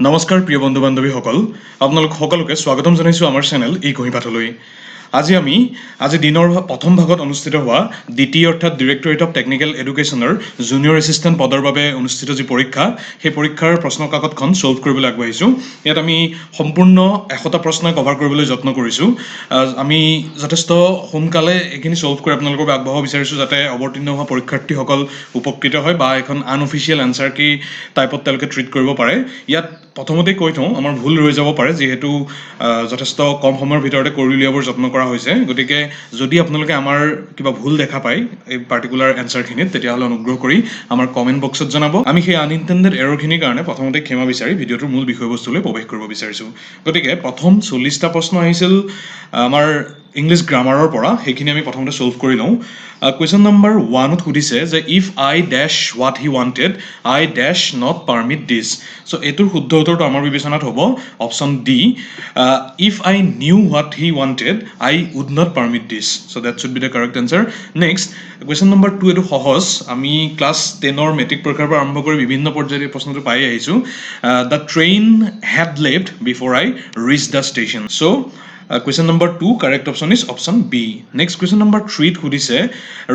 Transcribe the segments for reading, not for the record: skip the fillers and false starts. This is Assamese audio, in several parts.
নমস্কাৰ প্ৰিয় বন্ধু বান্ধৱীসকল, আপোনালোক সকলোকে স্বাগতম জনাইছোঁ আমাৰ চেনেল এই কুঁহিপাঠলৈ। আজি দিনৰ প্ৰথম ভাগত অনুষ্ঠিত হোৱা DT অৰ্থাৎ ডিৰেক্টৰেট অফ টেকনিকেল এডুকেশ্যনৰ জুনিয়ৰ এছিষ্টেণ্ট পদৰ বাবে অনুষ্ঠিত যি পৰীক্ষা, সেই পৰীক্ষাৰ প্ৰশ্ন কাকতখন ছল্ভ কৰিবলৈ আগবাঢ়িছোঁ। ইয়াত আমি সম্পূৰ্ণ 100টা প্ৰশ্নই কভাৰ কৰিবলৈ যত্ন কৰিছোঁ। আমি যথেষ্ট সোনকালে এইখিনি ছল্ভ কৰি আপোনালোকৰ আগবঢ়াব বিচাৰিছোঁ, যাতে অৱতীৰ্ণ হোৱা পৰীক্ষাৰ্থীসকল উপকৃত হয় বা এখন আনঅফিচিয়েল এনচাৰ কি টাইপত তেওঁলোকে ট্ৰিট কৰিব পাৰে। ইয়াত প্ৰথমতেই কৈ থওঁ, আমাৰ ভুল ৰৈ যাব পাৰে, যিহেতু যথেষ্ট কম সময়ৰ ভিতৰতে কৰি উলিয়াবৰ যত্ন কৰা হৈছে। গতিকে যদি আপোনালোকে আমাৰ কিবা ভুল দেখা পায় এই পাৰ্টিকুলাৰ এনচাৰখিনিত, তেতিয়াহ'লে অনুগ্ৰহ কৰি আমাৰ কমেণ্ট বক্সত জনাব। আমি সেই আনইণ্টেণ্ডেড এৰৰখিনিৰ কাৰণে প্ৰথমতে ক্ষমা বিচাৰি ভিডিঅ'টোৰ মূল বিষয়বস্তুলৈ প্ৰৱেশ কৰিব বিচাৰিছোঁ। গতিকে প্ৰথম 40টা প্ৰশ্ন আহিছিল আমাৰ ইংলিছ গ্ৰামাৰৰ পৰা, সেইখিনি আমি প্ৰথমতে ছল্ভ কৰি লওঁ। কুৱেশ্যন নম্বৰ 1ত সুধিছে যে if I does what he wanted I does not permit this. So' এইটোৰ শুদ্ধ উত্তৰটো আমাৰ বিবেচনাত হ'ব option D, if I knew what he wanted I would not permit this. So' that should be the correct answer. Next question number 2, এইটো সহজ, আমি ক্লাছ 10ৰ মেট্ৰিক পৰীক্ষাৰ পৰা আৰম্ভ কৰি বিভিন্ন পৰ্যায়ত এই প্ৰশ্নটো পাই আহিছোঁ। The train head left before I rich the station. So' question number 2, correct option is option B. Next question number 3 সুধিছে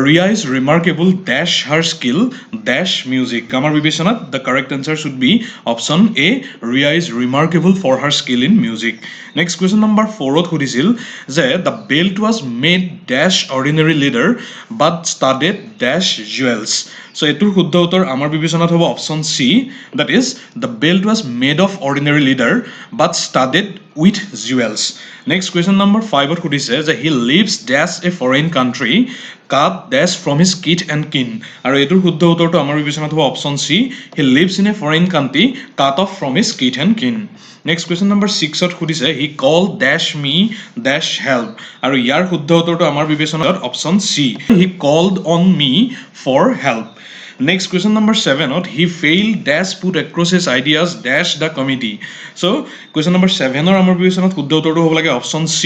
Ria is remarkable dash her skill dash music. আমাৰ বিবেচনাত the correct answer should be option A, Ria is remarkable for her skill in music. Next question number 4ত সুধিছিল যে the belt was made dash ordinary leather but studded dash jewels. So এইটোৰ শুদ্ধ উত্তৰ আমাৰ বিবেচনাত হ'ব option C, that is the belt was made of ordinary leather but studded with jewels. Next question number 5ত সুধিছে যে he lives dash a foreign country cut dash from his kith and kin. আৰু এইটোৰ শুদ্ধ উত্তৰটো আমাৰ বিবেচনাত হ'ব option C, he lives in a foreign country cut off from his kith and kin. Next question number 6ত সুধিছে he called dash me dash help. আৰু ইয়াৰ শুদ্ধ উত্তৰটো আমাৰ বিবেচনাত option C, he called on me for help. Next question number 7ত he failed dash put across his ideas dash the committee. So question number 7ৰ আমাৰ বিবেচনাত শুদ্ধ উত্তৰটো হ'ব লাগে option C,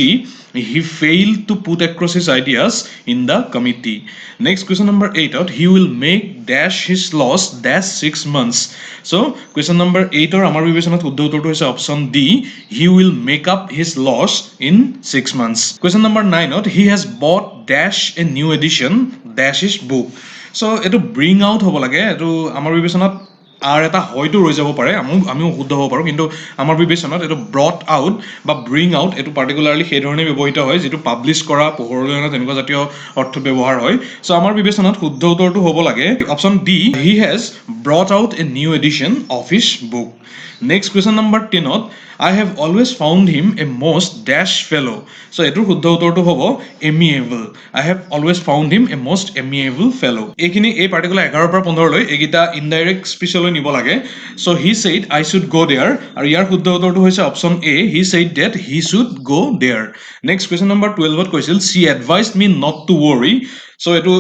he failed to put across his ideas in the committee. Next question number 8ত he will make dash his loss dash 6 months. So question number 8ৰ আমাৰ বিবেচনাত শুদ্ধ উত্তৰটো হৈছে option D, he will make up his loss in 6 months. Question number 9ত he has bought dash a new edition dash his book. চ' এইটো ব্ৰিং আউট হ'ব লাগে, এইটো আমাৰ বিবেচনাত আৰু এটা হয়তো ৰৈ যাব পাৰে, আমিও শুদ্ধ হ'ব পাৰোঁ, কিন্তু আমাৰ বিবেচনাত এইটো ব্ৰট আউট বা ব্ৰিং আউট, এইটো পাৰ্টিকুলাৰলি সেই ধৰণে ব্যৱহৃত হয় যিটো পাব্লিছ কৰা, পোহৰলৈ অনা, তেনেকুৱা জাতীয় অৰ্থত ব্যৱহাৰ হয়। চ' আমাৰ বিবেচনাত শুদ্ধ উত্তৰটো হ'ব লাগে option D, he has brought out a new edition of his book. Next question number 10ত I have always found him a most dash fellow. So এইটোৰ শুদ্ধ উত্তৰটো হ'ব amiable. I have always found him a most amiable fellow. এইখিনি এই পাৰ্টিকুলাৰ 11ৰ পৰা 15লৈ এইকেইটা ইনডাইৰেক্ট স্পীচলৈ নিব লাগে। So he said I should go there. আৰু ইয়াৰ শুদ্ধ উত্তৰটো হৈছে option A, he said that he should go there. Next question number 12ত কৈছিল she advised me not to worry. So এইটো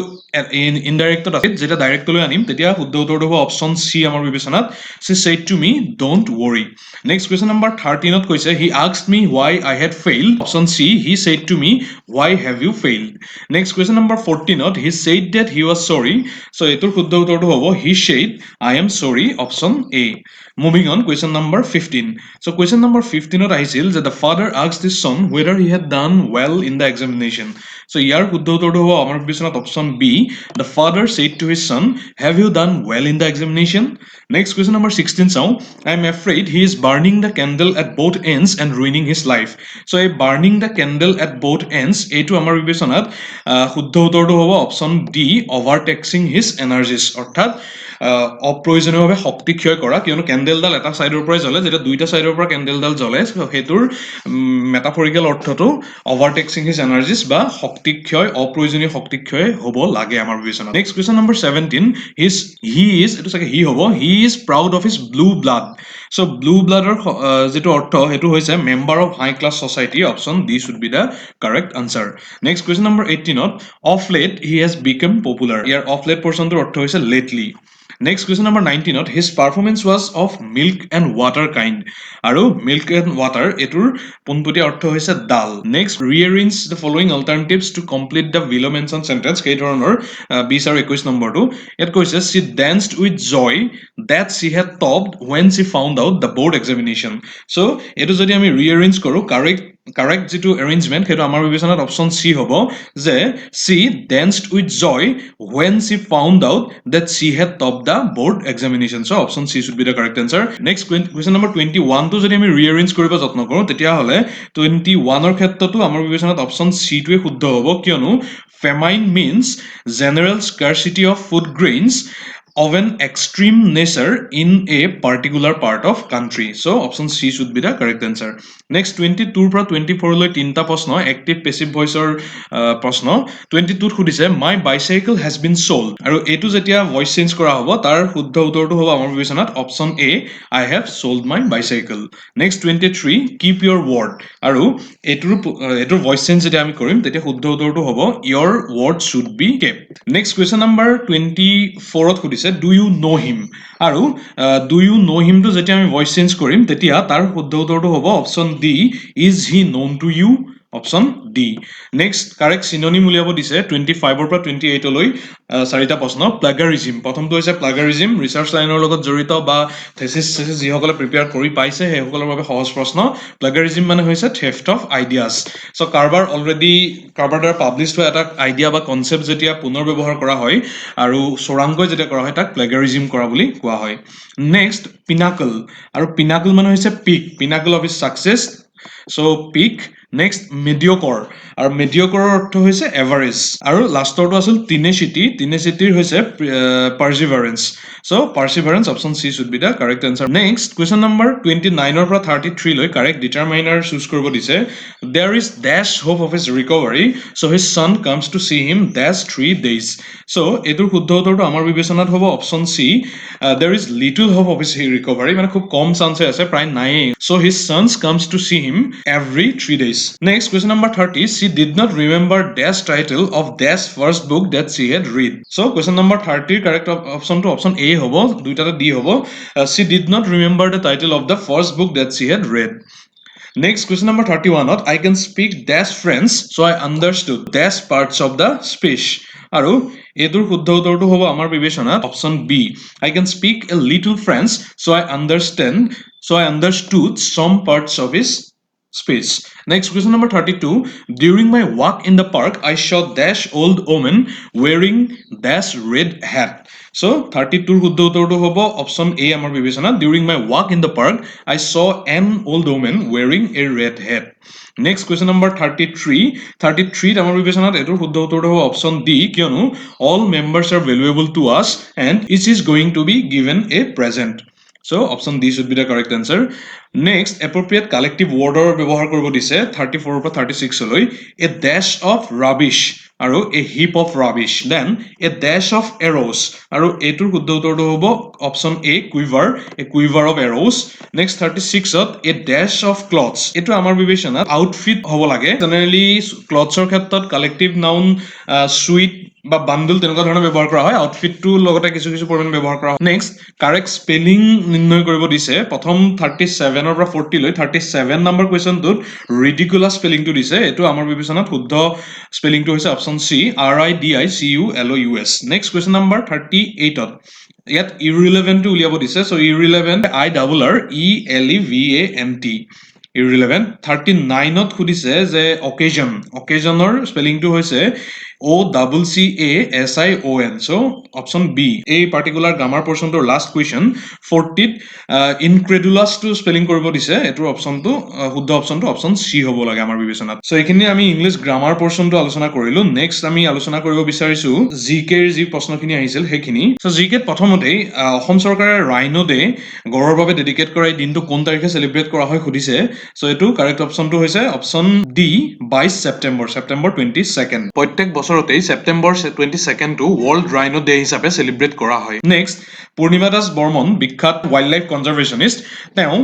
ইনডাইৰেক্টত আছে, যেতিয়া ডাইৰেক্টলৈ আনিম তেতিয়া শুদ্ধ উত্তৰটো হ'ব অপশ্যন C আমাৰ বিবেচনাত, she said to me don't worry. Next question number 13ত কৈছে he asked me why I had failed. Option C, he said to me why have you failed. Next question number 14ত he said that he was sorry. So এইটোৰ শুদ্ধ উত্তৰটো হ'ব he said I am sorry, option A. Moving on, question number 15. So question number 15ত আহিছিল যে the father asked his son whether he had done well in the examination. So ইয়াৰ শুদ্ধ উত্তৰটো হ'ব আমাৰ বিবেচনাত option B, the father said to his son have you done well in the examination. Next question number 16 চাওঁ, I am afraid he is burning the candle at both ends and ruining his life. So এই burning the candle at both ends, এইটো আমাৰ বিবেচনাত শুদ্ধ উত্তৰটো হ'ব option D, overtaxing his energies, অৰ্থাৎ অপ্ৰয়োজনীয়ভাৱে শক্তি ক্ষয় কৰা, কিয়নো কেণ্ডেলডাল এটা ছাইডৰ পৰাই জ্বলে, যেতিয়া দুইটা ছাইডৰ পৰা কেণ্ডেলডাল জ্বলে সেইটোৰ মেটাফৰিকেল অৰ্থটো অভাৰটেক্সিং হিজ এনাৰ্জিজ বা শক্তি ক্ষয়, অপ্ৰয়োজনীয় শক্তি ক্ষয় হ'ব লাগে আমাৰ বিবেচনাত। Next question number 17, he is এইটো চাগে হি হ'ব, he is proud of his blue blood. So' blue ব্লাডৰ যিটো অৰ্থ সেইটো হৈছে member of high class society, option D should be the correct answer. Next question number 18ত of late he has become popular, ইয়াৰ অফ লেট পৰ্চনটোৰ অৰ্থ হৈছে lately. Next question number 19 his performance was of milk and water kind আৰু milk and water এটোৰ পোনপটীয়া অৰ্থ হৈছে ডাল next rearrange the following alternatives to complete the below mentioned sentence এই ধৰণৰ 20 আৰু 21 নম্বৰটো ইয়াত কৈছে she danced with joy that she had topped when she found out the board examination so এটো যদি আমি rearrange কৰো correct যেটো arrangement হেতু আমাৰ বিবেচনাত অপচন সি হ'ব যে she danced with joy when she found out that she had topped the board examination so option C should be the correct answer next question number 21 to যদি আমি rearrange কৰিব যত্ন কৰো তেতিয়া হলে 21 ৰ ক্ষেত্ৰতো আমাৰ বিবেচনাত অপচন সি টোৱে শুদ্ধ হ'ব কিয়নো famine means general scarcity of food grains of an extreme nature in a particular part of country. So option C should be the correct answer. Next 22 পৰা 24 লৈ তিনটা প্ৰশ্ন active passive voice ৰ প্ৰশ্ন 22 সুধিছে my bicycle has been sold আৰু এটো যেতিয়া voice change কৰা হ'ব তাৰ শুদ্ধ উত্তৰটো হ'ব আমাৰ বিবেচনাত option A I have sold my bicycle. Next 23 keep your word আৰু এটোৰ voice change যেতিয়া আমি কৰিম তেতিয়া শুদ্ধ উত্তৰটো হ'ব your word should be kept. Next question number 24 ত সুধিছে do you know him আৰু do you know him to যেতিয়া আমি voice change কৰিম তেতিয়া তাৰ শুদ্ধ উত্তৰটো হ'ব option D is he known to you option D next correct synonym উলিয়াব দিছে 25 ৰ পৰা 28 লৈ চাৰিটা প্ৰশ্ন plagiarism প্ৰথমটো হৈছে plagiarism research লাইনৰ লগত জড়িত বা thesis যিসকলে প্ৰিপেয়াৰ কৰি পাইছে সেইসকলৰ বাবে সহজ প্ৰশ্ন plagiarism মানে হৈছে theft of ideas so কাৰবাৰ দ্বাৰা পাবলিছ হোৱা এটা আইডিয়া বা কনসেপ্ট যেতিয়া পুনৰ ব্যৱহাৰ কৰা হয় আৰু চোৰাংকৈ যেতিয়া কৰা হয় তাক plagiarism কৰা বুলি কোৱা হয় next pinnacle আৰু pinnacle মানে হৈছে pinnacle of his success so peak next mediocre আৰু mediocre অৰ্থ হৈছে average আৰু লাষ্টৰটো আছিল tenacity হৈছে perseverance so perseverance option C should be the correct answer next question number 29 ৰ পৰা 33 লৈ correct determiner choose কৰিব দিছে there is dash hope of his recovery so his son comes to see him dash 3 days so এটোৰ শুদ্ধ উত্তৰটো আমাৰ বিবেচনাত হ'ব option C there is little hope of his recovery মানে খুব কম চান্স আছে প্ৰায় নাই so his son comes to see him every 3 days next question number 30 she did not remember dash title of dash first book that she had read so question number 30 correct option to option A হ'ব দুইটাতে D হ'ব she did not remember the title of the first book that she had read next question number 31 I can speak dash French so I understood dash parts of the speech আৰু এটোৰ শুদ্ধ উত্তৰটো হ'ব আমাৰ বিবেচনাত option B I can speak a little French so I understood some parts of his speech next question number 32 during my walk in the park I saw dash old woman wearing dash red hat so 32 ৰ শুদ্ধ উত্তৰটো হ'ব option A আমাৰ বিবেচনাত during my walk in the park I saw an old woman wearing a red hat next question number 33 আমাৰ বিবেচনাত এটোৰ শুদ্ধ উত্তৰটো হ'ব option D কিয়নো all members are valuable to us and each is going to be given a present so option D should be the correct answer next appropriate collective word or ব্যৱহাৰ কৰিব দিছে 34 ৰ পৰা 36 লৈ a dash of rubbish আৰু a heap of rubbish then a dash of arrows আৰু এটোৰ শুদ্ধ উত্তৰটো হ'ব option A quiver of arrows next 36 to a dash of clothes এটো আমাৰ বিবেচনাত outfit হ'ব লাগে generally clothes ৰ ক্ষেত্ৰত collective noun suit বা বান্ডল তেনেকুৱা ধৰণৰ ব্যৱহাৰ কৰা হয় আউটফিট টো লগতে কিছু পৰিমাণ ব্যৱহাৰ কৰা হয় নেক্সট কাৰেক্ট স্পেলিং নিৰ্ণয় কৰিব দিছে প্ৰথম 37 ৰ পৰা 40 লৈ 37 নম্বৰ কোৱেশ্চনটোত ৰিডিকুলাস স্পেলিংটো দিছে এটো আমাৰ বিবেচনাত শুদ্ধ স্পেলিংটো হৈছে option C RIDICULOUS next question number 38 ত ইয়াত irrelevant টো উলিয়াব দিছে সো irrelevant IRRELEVANT irrelevant 39 ত খুদিছে যে occasionৰ স্পেলিংটো হৈছে OCCASION so option B a particular grammar portion to last question 40 incredulous to spelling কৰিব দিছে এটোৰ অপচনটো শুদ্ধ অপচনটো অপচন C হ'ব লাগে আমাৰ বিবেচনাত সো এখিনি আমি ইংলিশ গ্ৰামাৰ পোৰশনটো আলোচনা কৰিলো নেক্সট আমি আলোচনা কৰিব বিচাৰিছো জিকে ৰ যি প্ৰশ্নখিনি আহিছিল হেখিনি সো জিকে প্ৰথমতে অসম চৰকাৰে ৰাইনো ডে গৰৰ বাবে ডেডিকেট কৰা এই দিনটো কোন তাৰিখে সেলিব্ৰেট কৰা হয় খুদিছে সো এটো কাৰেক্ট অপচনটো হৈছে অপচন D 22 সেপ্টেম্বৰ 22 প্ৰত্যেক বছৰতেই ছেপ্টেম্বৰ 22টো ৱৰ্ল্ড ৰাইনো ডে হিচাপে চেলিব্ৰেট কৰা হয়। নেক্সট, পূৰ্ণিমা দাস বৰ্মন বিখ্যাত ৱাইল্ড লাইফ কনজাৰভেশ্যনিষ্ট। তেওঁ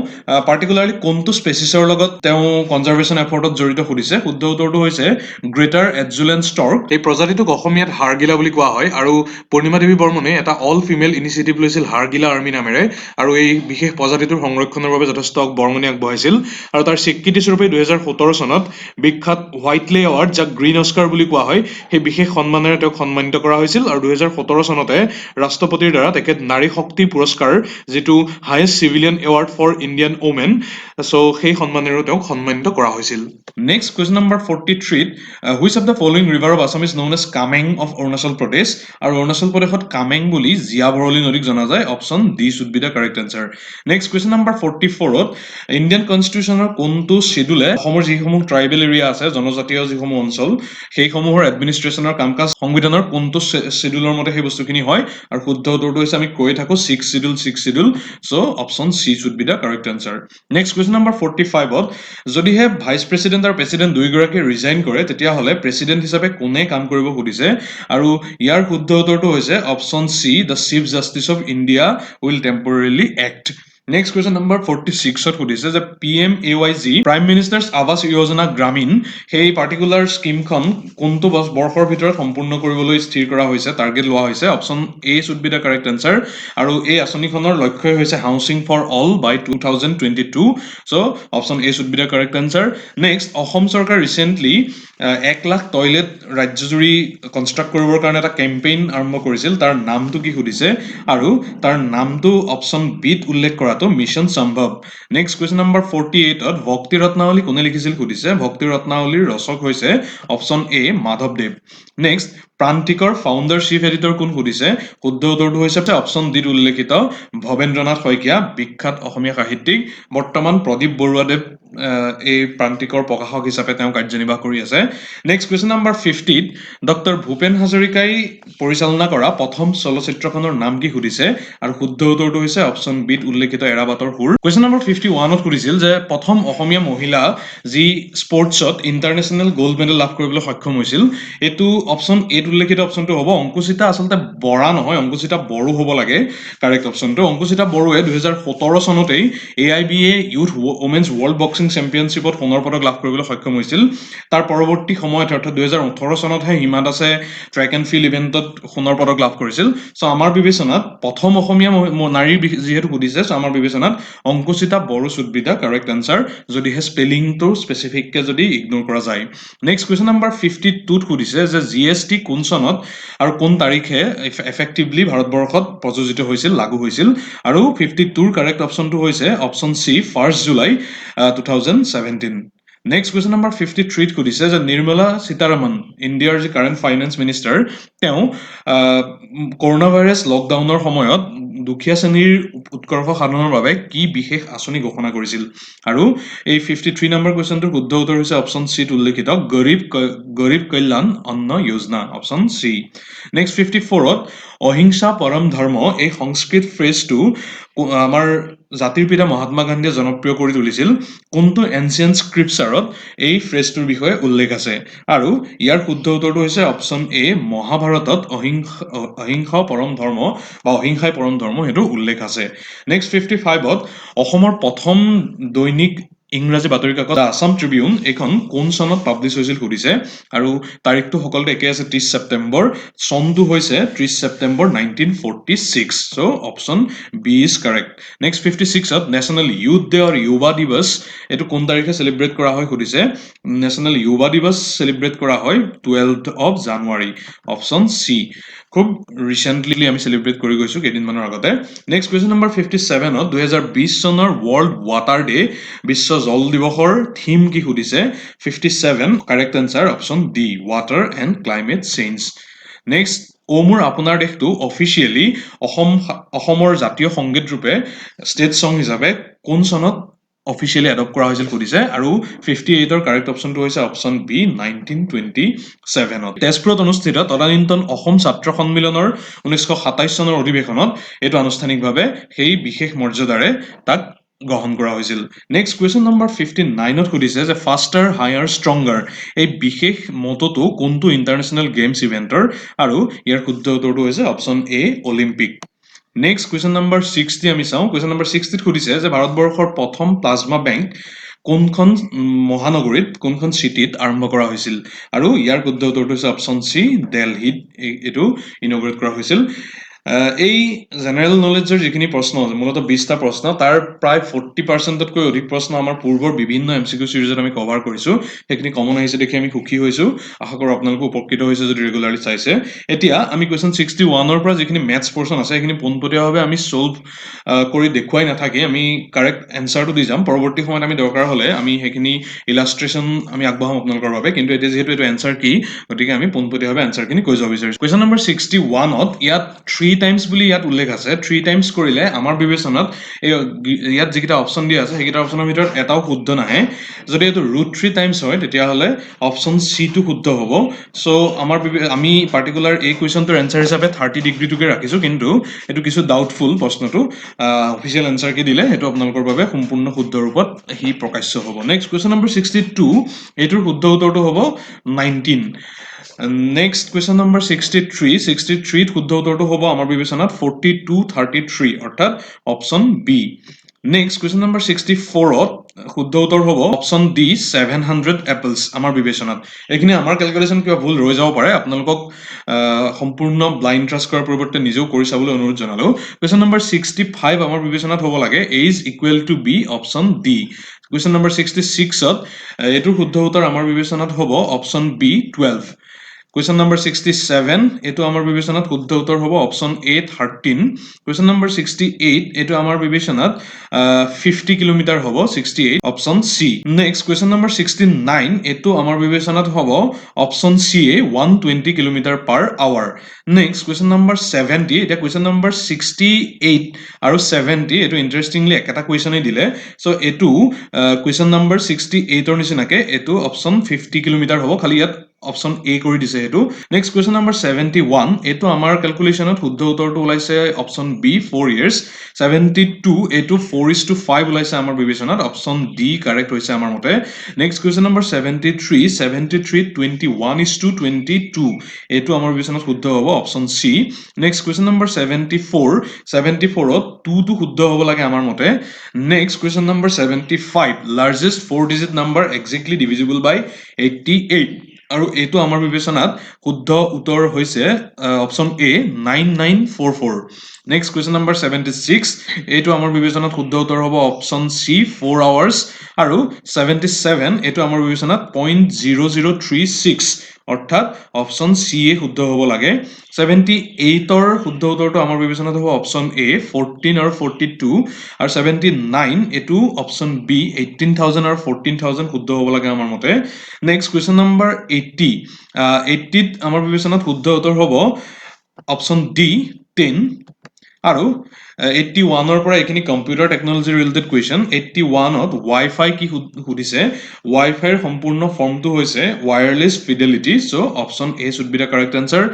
পাৰ্টিকুলাৰলি কোনটো স্পেচিছৰ লগত তেওঁ কনজাৰভেশ্যন এফৰ্টত জড়িত সুধিছে। শুদ্ধ উত্তৰটো হৈছে গ্ৰেটাৰ এডজুলেন ষ্টৰ্ক। এই প্ৰজাতিটোক অসমীয়াত হাড়গিলা বুলি কোৱা হয় আৰু পূৰ্ণিমা দেৱী বৰ্মনে এটা অল ফিমেল ইনিচিয়েটিভ লৈছিল হাড়গিলা আৰ্মি নামেৰে আৰু এই বিশেষ প্ৰজাতিটোৰ সংৰক্ষণৰ বাবে যথেষ্ট বৰঙণি আগবঢ়াইছিল আৰু তাৰ স্বীকৃতিস্বৰূপে 2017 চনত বিখ্যাত হোৱাইটলে এৱাৰ্ড, যাক গ্ৰীণ অস্কাৰ বুলি কোৱা হয়, সেই বিশেষ সন্মানেৰে তেওঁক সন্মানিত কৰা হৈছিল আৰু 2017 চনতে ৰাষ্ট্ৰপতিৰ দ্বাৰা তেখেত নাৰী শক্তি পুৰস্কাৰ, যিটো highest civilian award for Indian women, সেই সন্মানেৰেও তেওঁক সন্মানিত কৰা হৈছিল। Next question number 43, which of the following river of Assam is known as Kameng of Arunachal Pradesh. আৰু অৰুণাচল প্ৰদেশত কামেং বুলি জীয়া ভৰলী নদীক জনা যায়। Option D should be the correct answer. Next question number 44ত ইণ্ডিয়ান কনষ্টিটিউশ্যনৰ কোনটো শ্বেডুলে অসমৰ যিসমূহ ট্ৰাইবেল এৰিয়া আছে, জনজাতীয় যিসমূহ অঞ্চল, সেইসমূহৰ এডমিনিষ্ট্ৰেশ্যনৰ কাম কাজ সংবিধানৰ কোনটো শ্বেডুলৰ মতে সেই বস্তুখিনি হয়। আৰু শুদ্ধ উত্তৰটো হৈছে আমি কৈ থাকোঁ 6 schedule. So' option C should be the correct answer. Next question number 45ত যদিহে ভাইচ প্ৰেচিডেণ্ট আৰু প্ৰেচিডেণ্ট দুয়োগৰাকীয়ে ৰিজাইন কৰে, তেতিয়াহ'লে প্ৰেচিডেণ্ট হিচাপে কোনে কাম কৰিব সুধিছে। আৰু ইয়াৰ শুদ্ধ উত্তৰটো হৈছে option C, the chief justice of India will temporarily act. Next question number 46ত সুধিছে যে PMAYG prime ministers Awas Yojana গ্ৰামীণ সেই পাৰ্টিকুলাৰ স্কিমখন কোনটো বৰ্ষৰ ভিতৰত সম্পূৰ্ণ কৰিবলৈ স্থিৰ কৰা হৈছে, টাৰ্গেট লোৱা হৈছে। Option A should be the correct answer. আৰু এই আঁচনিখনৰ লক্ষ্যই হৈছে housing for all by 2022। So' option A should be the correct answer. Next, Assam চৰকাৰ ৰিচেণ্টলি 1 লাখ টয়লেট ৰাজ্যজুৰি কনষ্ট্ৰাক্ট কৰিবৰ কাৰণে এটা কেম্পেইন আৰম্ভ কৰিছিল। তাৰ নামটো কি সুধিছে আৰু তাৰ নামটো অপশ্যন বিত উল্লেখ কৰাটো মিছন সম্ভৱ। নেক্সট কুৱেশ্যন নম্বৰ 48ত ভক্তি ৰত্নাৱলী কোনে লিখিছিল সুধিছে। ভক্তি ৰত্নাৱলীৰ ৰচক হৈছে অপশ্যন এ মাধৱদেৱ। নেক্সট, প্ৰান্তিকৰ ফাউণ্ডাৰ চিফ এডিটৰ কোন সুধিছে। শুদ্ধ উত্তৰটো হৈছে অপশ্যন ডিত উল্লেখিত ভৱেন্দ্ৰনাথ শইকীয়া, বিখ্যাত অসমীয়া সাহিত্যিক। বৰ্তমান প্ৰদীপ বৰুৱাদেৱ এই প্ৰান্তিকৰ প্ৰকাশক হিচাপে তেওঁ কাৰ্যনিৰ্বাহ কৰি আছে। নেক্সট কুৱেশ্যন নম্বৰ 50ত ডক্টৰ ভূপেন হাজৰিকাই পৰিচালনা কৰা প্ৰথম চলচ্চিত্ৰখনৰ নাম কি সুধিছে। আৰু শুদ্ধ উত্তৰটো হৈছে অপশ্যন বিত উল্লেখিত এৰাবাটৰ সুৰ। কুৱেশ্যন নম্বৰ 51ত সুধিছিল যে প্ৰথম অসমীয়া মহিলা যি স্পৰ্টছত ইণ্টাৰনেশ্যনেল গ'ল্ড মেডেল লাভ কৰিবলৈ সক্ষম হৈছিল, এইটো অপশ্যন এত উল্লেখিত অপশ্যনটো হ'ব অংকুচিতা, আচলতে বৰা নহয়, অংকুচিতা বড়ো হ'ব লাগে কাৰেক্ট অপশ্যনটো। অংকুচিতা বড়োৱে 2017 চনতেই AIBA youth women's world boxing চেম্পিয়নশ্বিপত সোণৰ পদক লাভ কৰিবলৈ সক্ষম হৈছিল। তাৰ পৰৱৰ্তী সময়ত অৰ্থাৎ 2018 চনতহে হিমা দাসে ট্ৰেক এণ্ড ফিল্ড ইভেণ্টত সোণৰ পদক লাভ কৰিছিল। চ' আমাৰ বিবেচনাত প্ৰথম অসমীয়া নাৰীৰ যিহেতু সুধিছে, চ' আমাৰ বিবেচনাত Ankushita Boro should be the correct answer, যদিহে স্পেলিংটো স্পেচিফিককৈ যদি ইগনোৰ কৰা যায়। নেক্সট কুৱেশ্যন নম্বৰ 52ত সুধিছে যে GST কোন চনত আৰু কোন তাৰিখে এফেক্টিভলি ভাৰতবৰ্ষত প্ৰযোজিত হৈছিল, লাগু হৈছিল। আৰু 52ৰ কাৰেক্ট অপশ্যনটো হৈছে option C, 1 July 2017। Next question number 53ত সুধিছে যে নিৰ্মলা সীতাৰমন, ইণ্ডিয়াৰ যি কাৰেণ্ট ফাইনেন্স মিনিষ্টাৰ, তেওঁ কৰোণা ভাইৰাছ লকডাউনৰ সময়ত দুখীয়া শ্ৰেণীৰ উৎকৰ্ষ সাধনৰ বাবে কি বিশেষ আঁচনি ঘোষণা কৰিছিল। আৰু এই 53 নম্বৰ কুৱেশ্যনটোৰ শুদ্ধ উত্তৰ হৈছে অপশ্যন চিত উল্লেখিত গৰীব কল্যাণ অন্ন যোজনা, অপশ্যন চি। নেক্সট 54ত অহিংসা পৰম ধৰ্ম এই সংস্কৃত ফ্ৰেজটো আমাৰ জাতিৰ পিতা মহাত্মা গান্ধীয়ে জনপ্ৰিয় কৰি তুলিছিল। কোনটো এনচিয়েণ্ট স্ক্ৰিপচাৰত এই ফ্ৰেজটোৰ বিষয়ে উল্লেখ আছে। আৰু ইয়াৰ শুদ্ধ উত্তৰটো হৈছে অপশ্যন এ, মহাভাৰতত অহিংসা পৰম ধৰ্ম বা অহিংসাই পৰম ধৰ্ম সেইটো উল্লেখ আছে। নেক্সট 55ত অসমৰ প্ৰথম দৈনিক ইংৰাজী বাতৰি কাকত দ্য আছাম ট্ৰিবিউন এইখন কোন চনত পাব্লিছ হৈছিল সুধিছে। আৰু তাৰিখটো সকলোতে একে আছে, 30 ছেপ্টেম্বৰ। চনটো হৈছে 30 September 1946। So' option B is correct. Next 56ত নেশ্যনেল ইউথ ডে আৰু যুৱা দিৱস এইটো কোন তাৰিখে চেলিব্ৰেট কৰা হয় সুধিছে। নেশ্যনেল যুৱা দিৱস চেলিব্ৰেট কৰা হয় 12 জানুৱাৰী, অপশ্যন চি। খুব ৰিচেণ্টলি আমি চেলিব্ৰেট কৰি গৈছোঁ কেইদিনমানৰ আগতে। নেক্সট কুৱেশ্যন নম্বৰ 57ত 2020 চনৰ ৱৰ্ল্ড ৱাটাৰ ডে, বিশ্ব জল দিৱসৰ থিম কি সুধিছে। 57 correct answer option D, water and climate change. Next, অ' মোৰ আপোনাৰ দেশটো অফিচিয়েলি অসমৰ জাতীয় সংগীত ৰূপে ষ্টেট ছং হিচাপে কোন চনত অফিচিয়েলি এডপ্ট কৰা হৈছিল সুধিছে। আৰু 58ৰ কাৰেক্ট অপশ্যনটো হৈছে অপশ্যন বি, 1927ত। তেজপুৰত অনুষ্ঠিত তদানীন্তন অসম ছাত্ৰ সন্মিলনৰ 1927 চনৰ অধিৱেশনত এইটো আনুষ্ঠানিকভাৱে সেই বিশেষ মৰ্যাদাৰে তাক গ্ৰহণ কৰা হৈছিল নেক্সট কুৱেশ্যন নম্বৰ 59ত সুধিছে যে ফাষ্টাৰ হায়াৰ ষ্ট্ৰংগাৰ এই বিশেষ মটোটো কোনটো ইণ্টাৰনেশ্যনেল গেমছ ইভেণ্টৰ আৰু ইয়াৰ শুদ্ধ উত্তৰটো হৈছে অপশ্যন এ অলিম্পিক নেক্সট কুৱেশ্যন নম্বৰ 60 আমি চাওঁ কুৱেশ্যন নম্বৰ 60ত সুধিছে যে ভাৰতবৰ্ষৰ প্ৰথম প্লাজমা বেংক কোনখন মহানগৰীত কোনখন চিটিত আৰম্ভ কৰা হৈছিল আৰু ইয়াৰ শুদ্ধ উত্তৰটো হৈছে অপশ্যন চি দিল্লীত এইটো ইনগ্ৰেট কৰা হৈছিল এই জেনেৰেল নলেজৰ যিখিনি প্ৰশ্ন আছে মূলত 20টা প্ৰশ্ন তাৰ প্ৰায় 40%তকৈ অধিক প্ৰশ্ন আমাৰ পূৰ্বৰ বিভিন্ন এমচিকিউ সিৰিজত আমি কভাৰ কৰিছো সেইখিনি কমন আহিছে দেখি আমি সুখী হৈছো আশা কৰো আপোনালোকে উপকৃত হৈছে যদি ৰেগুলাৰলি চাইছে এতিয়া আমি কুৱেশ্যন 61ৰ পৰা যিখিনি মেথছ পৰ্চন আছে সেইখিনি পোনপটীয়াভাৱে আমি সলভ কৰি দেখুৱাই নাথাকি আমি কাৰেক্ট এনসাৰটো দি যাম পৰৱৰ্তী সময়ত আমি দৰকাৰ হলে আমি সেইখিনি ইলাষ্ট্ৰেশ্যন আমি আগবঢ়াম আপোনালোকৰ বাবে কিন্তু এতিয়া যিহেতু এইটো এনসাৰ কি গতিকে আমি পোনপটীয়াভাৱে এনসাৰখিনি কৈ যাব বিচাৰিছো কুৱেশ্যন নম্বৰ 61ত ইয়াত 3 টাইমছ বুলি ইয়াত উল্লেখ আছে 3 টাইমছ কৰিলে আমাৰ বিবেচনাত ইয়াত যিকেইটা অপশ্যন দিয়া আছে সেইকেইটা অপশ্যনৰ ভিতৰত এটাও শুদ্ধ নাহে যদি এইটো √3 টাইমছ হয় তেতিয়াহ'লে অপশ্যন চি টো শুদ্ধ হ'ব সো আমি পাৰ্টিকুলাৰ এই কুৱেশ্যনটোৰ এনসাৰ হিচাপে 30 ডিগ্ৰীটোকে ৰাখিছো কিন্তু এইটো কিছু ডাউটফুল প্ৰশ্নটো অফিচিয়েল এনসাৰ কি দিলে সেইটো আপোনালোকৰ বাবে সম্পূৰ্ণ শুদ্ধ ৰূপত হি প্ৰকাশ্য হ'ব নেক্সট কুৱেশ্যন নম্বৰ 62 এইটোৰ শুদ্ধ উত্তৰটো হ'ব 19 নেক্সট কুৱেশ্যন নম্বৰ 63ত শুদ্ধ উত্তৰটো হ'ব আমাৰ বিবেচনাত 4233 অৰ্থাৎ option B next question number 64ত শুদ্ধ উত্তৰ হ'ব অপশ্যন ডি 700 এপলছ আমাৰ বিবেচনাত এইখিনি আমাৰ ক্যালকুলেশন কিবা ভুল ৰৈ যাব পাৰে আপোনালোকক সম্পূৰ্ণ ব্লাইণ্ড ট্ৰাষ্ট কৰাৰ পৰিৱৰ্তে নিজেও কৰি চাবলৈ অনুৰোধ জনালো কুৱেশ্যন নম্বৰ 65 আমাৰ বিবেচনাত হ'ব লাগে age equal to be option D question number 66ত এইটোৰ শুদ্ধ উত্তৰ আমাৰ বিবেচনাত হ'ব অপশ্যন বি 12 Question number 67 এইটো আমাৰ বিবেচনাত শুদ্ধ উত্তৰ হ'ব অপশ্যন এ 13 Question number 68 এইটো আমাৰ বিবেচনাত 50 কিলোমিটাৰ হ'ব 68 option C next question number 69 এইটো আমাৰ বিবেচনাত হ'ব option C A 120 kilometre per hour next question number 70 এটা কুৱেশ্যন নম্বৰ 68 আৰু 70 এইটো ইন্টাৰেষ্টিংলি একেটা কুৱেশ্যনেই দিলে সো এইটো কুৱেশ্যন নম্বৰ 68 ৰ নিচিনাকে এইটো অপশ্যন 50 কিলোমিটাৰ হ'ব খালি ইয়াত অপশ্যন এ কৰি দিছে এইটো নেক্সট কুৱেশ্যন নম্বৰ 71 এইটো আমাৰ ক্যালকুলেশনত শুদ্ধ উত্তৰটো ওলাইছে অপশ্যন বি 4 ইয়াৰ্স 72 এইটো 4:5 ওলাইছে আমাৰ বিবেচনাত অপশ্যন ডি কাৰেক্ট হৈছে আমাৰ মতে নেক্সট কুৱেশ্যন নম্বৰ 73 21:22 এইটো আমাৰ বিবেচনাত শুদ্ধ হ'ব option C next question number 74ত 2 টো শুদ্ধ হ'ব লাগে আমাৰ মতে next question number 75 largest 4 digit number exactly divisible by 88 আৰু এইটো আমাৰ বিবেচনাত শুদ্ধ উত্তৰ হৈছে option A 9944 next question number 76 এইটো আমাৰ বিবেচনাত শুদ্ধ উত্তৰ হ'ব অপশ্যন সি 4 আৱাৰ্স আৰু 77 এইটো আমাৰ বিবেচনাত 0.0036 অৰ্থাৎ অপশ্যন সি এ শুদ্ধ হ'ব লাগে 78 ৰ শুদ্ধ উত্তৰটো আমাৰ বিবেচনাত হ'ব অপশ্যন এ 14 আৰু 42 আৰু 79 এইটো অপশ্যন বি 18000 আৰু 14000 শুদ্ধ হ'ব লাগে আমাৰ মতে নেক্সট কুৱেশ্যন নম্বৰ 80 80ত আমাৰ বিবেচনাত শুদ্ধ উত্তৰ হ'ব অপশ্যন ডি 10 আৰু 81 ৰ পৰা এইখিনি কম্পিউটাৰ টেকনলজি ৰিলেটেড কুৱেশ্যন 81ত ৱাইফাই কি সুধিছে ৱাইফাইৰ সম্পূৰ্ণ ফৰ্মটো হৈছে wireless fidelity so option A should be the correct answer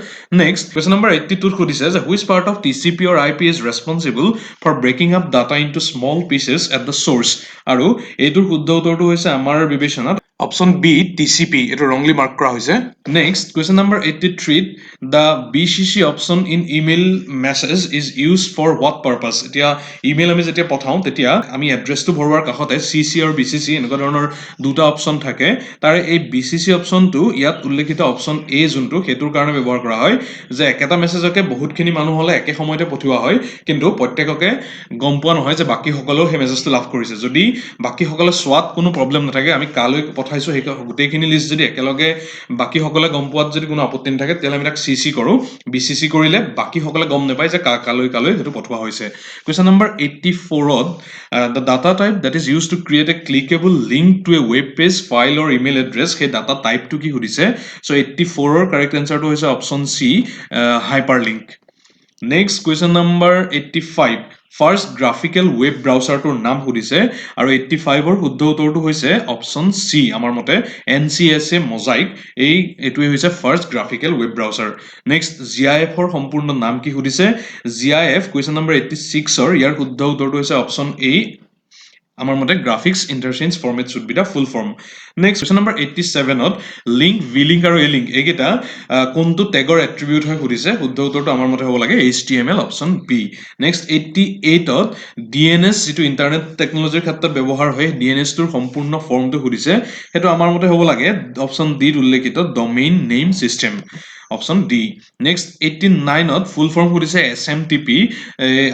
next question number 82 সুধিছে যে which part of TCP or IP is responsible for breaking up data into small pieces at the source আৰু এইটোৰ শুদ্ধ উত্তৰটো হৈছে আমাৰ বিবেচনাত অপশ্যন বি টিচিপি এটো ৰংলি মাৰ্ক কৰা হৈছে next question number 83 the BCC option in email message is used for what purpose এতিয়া ইমেইল আমি যেতিয়া পঠাও তেতিয়া আমি এড্ৰেছটো ভৰোৱাৰ কাষতে CC আৰু BCC এনেকুৱা ধৰণৰ দুটা অপচন থাকে তাৰ এই BCC অপচনটো ইয়াত উল্লেখিত অপচন এ যোনটো হেতুৰ কাৰণে ব্যৱহাৰ কৰা হয় যে একেটা মেছেজকে বহুতখিনি মানুহ হলে একে সময়তে পঠিওৱা হয় কিন্তু প্ৰত্যেককে গম পোৱা নহয় যে বাকি সকলেও সেই মেছেজটো লাভ কৰিছে যদি বাকি সকলে সোৱাত কোনো প্ৰবলেম নাথাকে আমি কালৈ পঠাইছো সেই গোটেইখিনি লিষ্ট যদি একেলগে বাকি সকলে গম পোৱাত যদি কোনো আপত্তি নাথাকে তেতিয়াহ'লে আমি তাক CC কৰো BCC কৰিলে বাকি সকলে গম নাপায় যে কালৈ হেতু পঠোৱা হৈছে question number 84ত the data type that is used to create a clickable link to a web page file or email address সেই data type টো কি সুধিছে so 84 ৰ correct answer টো হৈছে option C hyperlink next question number 85 First graphical web browser টোৰ নাম সুধিছে আৰু 85 ৰ শুদ্ধ উত্তৰটো হৈছে অপশ্যন সি আমাৰ মতে NCSA Mosaic এইটোৱে হৈছে first graphical web browser next GIF ৰ সম্পূৰ্ণ নাম কি সুধিছে GIF কুৱেশ্যন নম্বৰ 86 ৰ ইয়াৰ শুদ্ধ উত্তৰটো হৈছে অপশ্যন এ আমাৰ মতে graphics interchange format should be the full form next question number 87ত লিংক ভিলিংক আৰু এলিংক এইকেইটা কোনটো টেগৰ এট্ৰিবিউট হয় সুধিছে শুদ্ধ উত্তৰটো আমাৰ মতে হ'ব লাগে HTML অপশ্যন বি নেক্সট 88ত DNS যিটো ইণ্টাৰনেট টেকনলজিৰ ক্ষেত্ৰত ব্যৱহাৰ হয় DNS টোৰ সম্পূৰ্ণ ফৰ্মটো সুধিছে সেইটো আমাৰ মতে হ'ব লাগে অপশ্যন ডিত উল্লেখিত domain name system option D next 89ত ফুল ফৰ্ম সুধিছে SMTP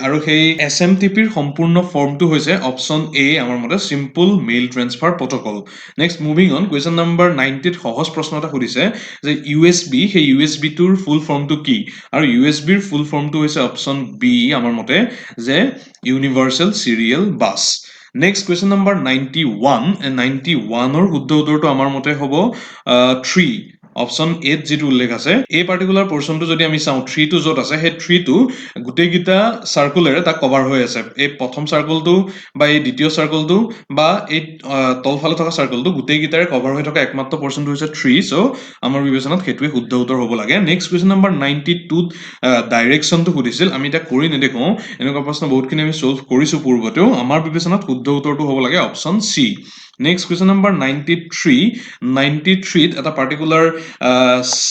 আৰু সেই SMTPৰ সম্পূৰ্ণ ফৰ্মটো হৈছে অপশ্যন এ আমাৰ মতে simple mail transfer protocol next moving on question number 90ত সহজ প্ৰশ্ন এটা সুধিছে যে USB সেই USB টোৰ ফুল ফৰ্মটো কি আৰু USB ৰ ফুল ফৰ্মটো হৈছে অপশ্যন বি আমাৰ মতে যে universal serial bus next question number 91 শুদ্ধ উত্তৰটো আমাৰ মতে হ'ব 3 অপশ্যন এত যিটো উল্লেখ আছে এই পাৰ্টিকুলাৰ পৰ্চনটো যদি আমি চাওঁ 3 টো য'ত আছে সেই 3 টো গোটেইকেইটা চাৰ্কুলেৰে তাক কভাৰ হৈ আছে এই প্ৰথম চাৰ্কুলটো বা এই দ্বিতীয় চাৰ্কুলটো বা এই তলফালে থকা চাৰ্কুলটো গোটেইকেইটাৰে কভাৰ হৈ থকা একমাত্ৰ পৰ্চনটো হৈছে 3 চ' আমাৰ বিবেচনাত সেইটোৱে শুদ্ধ উত্তৰ হ'ব লাগে নেক্সট কুৱেশ্যন নম্বৰ 92ত ডাইৰেকশ্যনটো সুধিছিল আমি এতিয়া কৰি নেদেখো এনেকুৱা প্ৰশ্ন বহুতখিনি আমি সলভ কৰিছো পূৰ্বতেও আমাৰ বিবেচনাত শুদ্ধ উত্তৰটো হ'ব লাগে option C next question number 93ত এটা পাৰ্টিকুলাৰ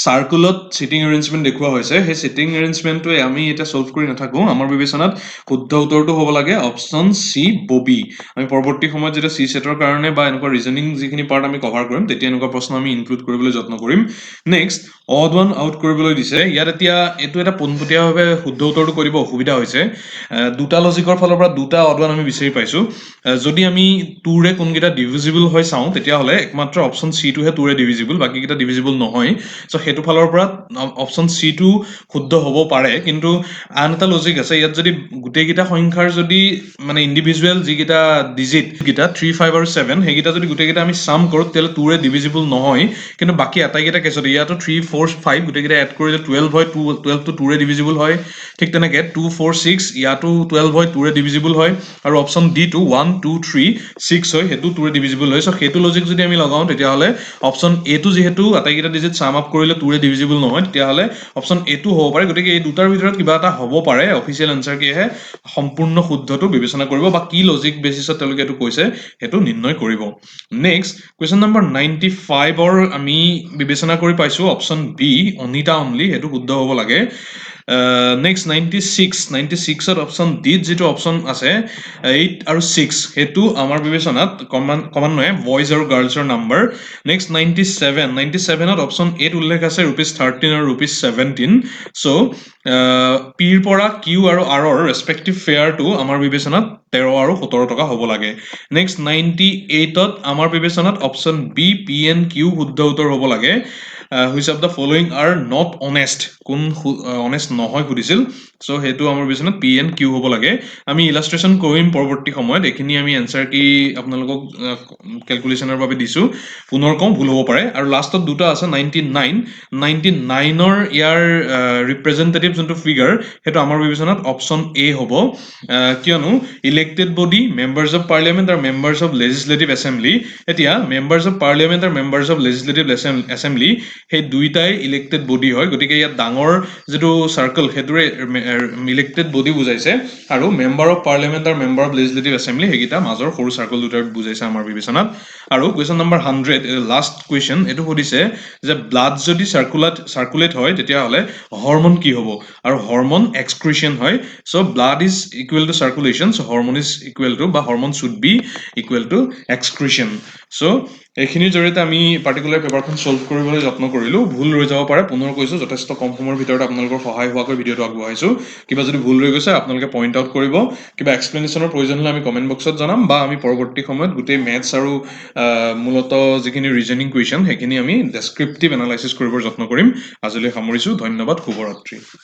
চাৰ্কুলত চিটিং এৰেঞ্জমেণ্ট দেখুওৱা হৈছে সেই চিটিং এৰেঞ্জমেণ্টটোৱে আমি এতিয়া সলভ কৰি নাথাকো আমাৰ বিবেচনাত শুদ্ধ উত্তৰটো হ'ব লাগে অপশ্যন চি ববি আমি পৰৱৰ্তী সময়ত যেতিয়া চি সেটৰ কাৰণে বা এনেকুৱা ৰিজনিং যিখিনি পাৰ্ট আমি কভাৰ কৰিম তেতিয়া এনেকুৱা প্ৰশ্ন আমি ইনক্লুড কৰিবলৈ যত্ন কৰিম নেক্সট অড ওৱান আউট কৰিবলৈ দিছে ইয়াত এতিয়া এইটো এটা পোনপটীয়াভাৱে শুদ্ধ উত্তৰটো কৰিব অসুবিধা হৈছে দুটা লজিকৰ ফালৰ পৰা দুটা অড ওৱান আমি বিচাৰি পাইছো যদি আমি 2ৰে কোনকেইটা ডিভিজিবল হয় চাওঁ তেতিয়াহ'লে একমাত্ৰ অপশ্যন চি টোহে 2ৰে ডিভিজিবল বাকীকেইটা ডিভিজিবল নহয় চ' সেইটো ফালৰ পৰা অপশ্যন চি টো শুদ্ধ হ'ব পাৰে কিন্তু আন এটা লজিক আছে ইয়াত যদি গোটেইকেইটা সংখ্যাৰ যদি মানে ইণ্ডিভিজুৱেল যিকেইটা ডিজিট কেইটা 3 5 আৰু 7 সেইকেইটা যদি গোটেইকেইটা আমি চাম কৰোঁ তেতিয়াহ'লে 2ৰে ডিভিজিবল নহয় কিন্তু বাকী আটাইকেইটা কেছত ইয়াতো 3 4 5 গোটেইকেইটা এড কৰিলে 12 হয় 12টো 2ৰে ডিভিজিবল হয় ঠিক তেনেকৈ 2 4 6 ইয়াতো 12 হয় 2ৰে ডিভিজিবল হয় আৰু অপশ্যন ডি টো 1 2 3 6 হয় সেইটো 2ৰে ডিভিজিবল হয় চ' সেইটো লজিক যদি আমি লগাওঁ তেতিয়াহ'লে অপশ্যন এ টো যিহেতু আটাইকেইটা ডিজিট চাম আপ কৰিলে 2ৰে ডিভিজিবল নহয় তেতিয়াহ'লে অপশ্যন এ টো হ'ব পাৰে গতিকে এই দুটাৰ ভিতৰত কিবা এটা হ'ব পাৰে অফিচিয়েল এনচাৰ কিহে সম্পূৰ্ণ শুদ্ধটো বিবেচনা কৰিব বা কি লজিক বেচিছত তেওঁলোকে এইটো কৈছে সেইটো নিৰ্ণয় কৰিব নেক্সট কুৱেশ্যন নম্বৰ 95ৰ আমি বিবেচনা কৰি পাইছো অপশ্যন বি অনিতা অনলি সেইটো শুদ্ধ হ'ব লাগে নেক্সট 96ত অপশ্যন ডিত যিটো অপশ্যন আছে 8 আৰু 6 সেইটো আমাৰ বিবেচনাত ক্ৰমান্বয়ে বইজ আৰু গাৰ্লছৰ নাম্বাৰ নেক্সট 97ত অপশ্যন এত উল্লেখ আছে ₹13 আৰু ₹17 চ' পিৰ পৰা কিউ আৰু আৰৰ ৰেচপেক্টিভ ফেয়াৰটো আমাৰ বিবেচনাত 13 আৰু 17 টকা হ'ব লাগে নেক্সট 98ত আমাৰ বিবেচনাত option B P N Q শুদ্ধ উত্তৰ হ'ব লাগে which of the following are not honest কোন অনেষ্ট নহয় সুধিছিল চ' সেইটো আমাৰ বিবেচনাত পি এন কিউ হ'ব লাগে আমি ইলাষ্ট্ৰেশ্যন কৰিম পৰৱৰ্তী সময়ত এইখিনি আমি এনচাৰ কি আপোনালোকক কেলকুলেশ্যনৰ বাবে দিছোঁ পুনৰ কওঁ ভুল হ'ব পাৰে আৰু লাষ্টত দুটা আছে 99ৰ ইয়াৰ ৰিপ্ৰেজেণ্টেটিভ যোনটো ফিগাৰ সেইটো আমাৰ বিবেচনাত অপশ্যন এ হ'ব কিয়নো elected body members of parliament আৰু মেম্বাৰ্ছ অফ লেজিছলেটিভ এছেম্বলি এতিয়া মেম্বাৰ্ছ অফ পাৰ্লিয়ামেণ্ট আৰু মেম্বাৰ্ছ অফ লেজিছলেটিভ এছেম্বলি সেই দুইটাই ইলেক্টেড বডি হয় গতিকে ইয়াত ডাঙৰ যিটো চাৰ্কল সেইটোৰে ইলেক্টেড বডি বুজাইছে আৰু মেম্বাৰ অফ পাৰ্লিয়ামেণ্ট আৰু মেম্বাৰ অফ লেজিছলেটিভ এছেম্বলি সেইকেইটা মাজৰ সৰু চাৰ্কল দুটাৰ বুজাইছে আমাৰ বিবেচনাত আৰু কুৱেশ্যন নম্বৰ 100 লাষ্ট কুৱেশ্যন এইটো সুধিছে যে ব্লাড যদি চাৰ্কুলেট হয় তেতিয়াহ'লে হৰমন কি হ'ব আৰু হৰমন এক্সক্ৰিশ্যন হয় so' blood is equal to circulation so' hormone is equal to বা hormone should be equal to excretion so' এইখিনিৰ জৰিয়তে আমি পাৰ্টিকুলাৰ পেপাৰখন সলভ কৰিবলৈ যত্ন কৰিলোঁ ভুল ৰৈ যাব পাৰে পুনৰ কৈছোঁ যথেষ্ট কম সময়ৰ ভিতৰত আপোনালোকৰ সহায় হোৱাকৈ ভিডিঅ'টো আগবঢ়াইছোঁ কিবা যদি ভুল ৰৈ গৈছে আপোনালোকে পইণ্ট আউট কৰিব কিবা এক্সপ্লেনেশ্যনৰ প্ৰয়োজন হ'লে আমি কমেণ্ট বক্সত জনাম বা আমি পৰৱৰ্তী সময়ত গোটেই মেথছ আৰু মূলত যিখিনি ৰিজনিং কুৱেশ্যন সেইখিনি আমি ডেছক্ৰিপটিভ এনালাইচিছ কৰিবৰ যত্ন কৰিম আজিলৈ সামৰিছোঁ ধন্যবাদ শুভৰাত্ৰি